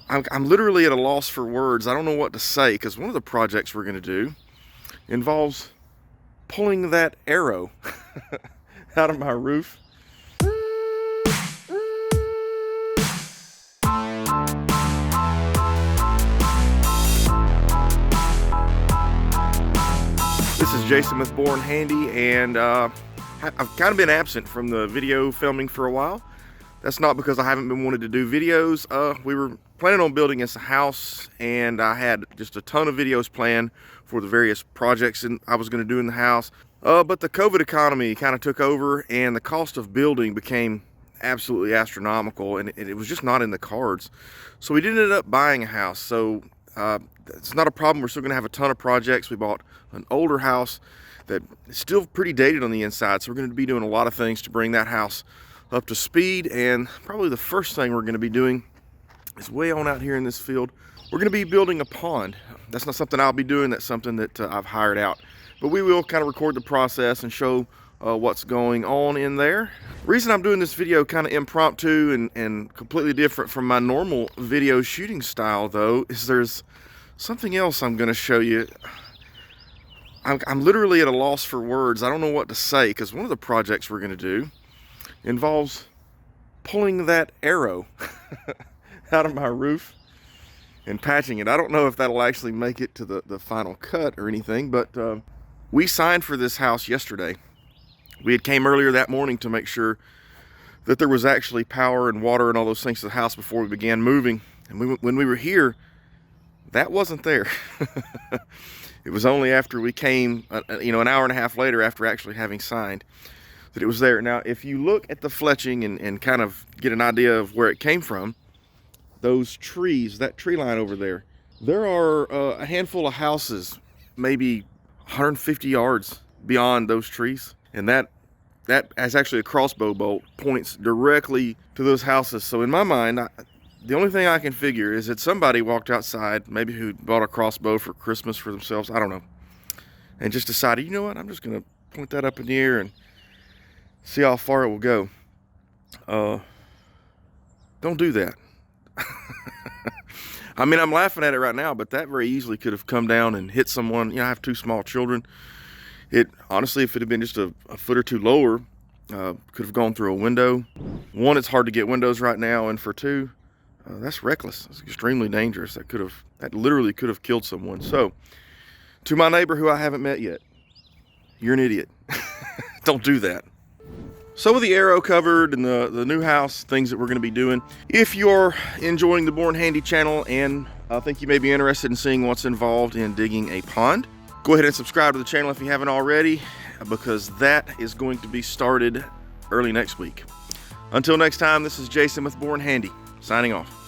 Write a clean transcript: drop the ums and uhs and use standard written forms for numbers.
I'm literally at a loss for words. I don't know what to say, because one of the projects we're going to do involves pulling that arrow out of my roof. This is Jason with Born Handy, and I've kind of been absent from the video filming for a while. That's not because I haven't been wanting to do videos. We were planning on building us a house, and I had just a ton of videos planned for the various projects I was going to do in the house. But the COVID economy kind of took over, and the cost of building became absolutely astronomical, and it was just not in the cards. So we did end up buying a house. So it's not a problem. We're still going to have a ton of projects. We bought an older house that is still pretty dated on the inside, so we're going to be doing a lot of things to bring that house up to speed. And probably the first thing we're going to be doing is way on out here in this field. We're going to be building a pond. That's not something I'll be doing. That's something that I've hired out. But we will kind of record the process and show what's going on in there. The reason I'm doing this video kind of impromptu and completely different from my normal video shooting style, though, is there's something else I'm going to show you. I'm literally at a loss for words. I don't know what to say, because one of the projects we're going to do involves pulling that arrow out of my roof and patching it. I don't know if that'll actually make it to the final cut or anything, but we signed for this house yesterday. We had came earlier that morning to make sure that there was actually power and water and all those things to the house before we began moving. And when we were here, that wasn't there. It was only after we came, an hour and a half later after actually having signed, that it was there. Now, if you look at the fletching and kind of get an idea of where it came from, those trees, that tree line over there, there are a handful of houses, maybe 150 yards beyond those trees. And that has actually a crossbow bolt, points directly to those houses. So in my mind, the only thing I can figure is that somebody walked outside, maybe who bought a crossbow for Christmas for themselves, I don't know, and just decided, you know what, I'm just going to point that up in the air and see how far it will go. Don't do that. I mean, I'm laughing at it right now, but that very easily could have come down and hit someone. I have 2 small children. It honestly, if it had been just a foot or 2 lower, could have gone through a window. 1, it's hard to get windows right now, and for 2, that's reckless. It's extremely dangerous. That literally could have killed someone. So, to my neighbor who I haven't met yet, you're an idiot. Don't do that. So with the arrow covered and the new house, things that we're going to be doing, if you're enjoying the Born Handy channel and I think you may be interested in seeing what's involved in digging a pond, go ahead and subscribe to the channel if you haven't already, because that is going to be started early next week. Until next time, this is Jason with Born Handy, signing off.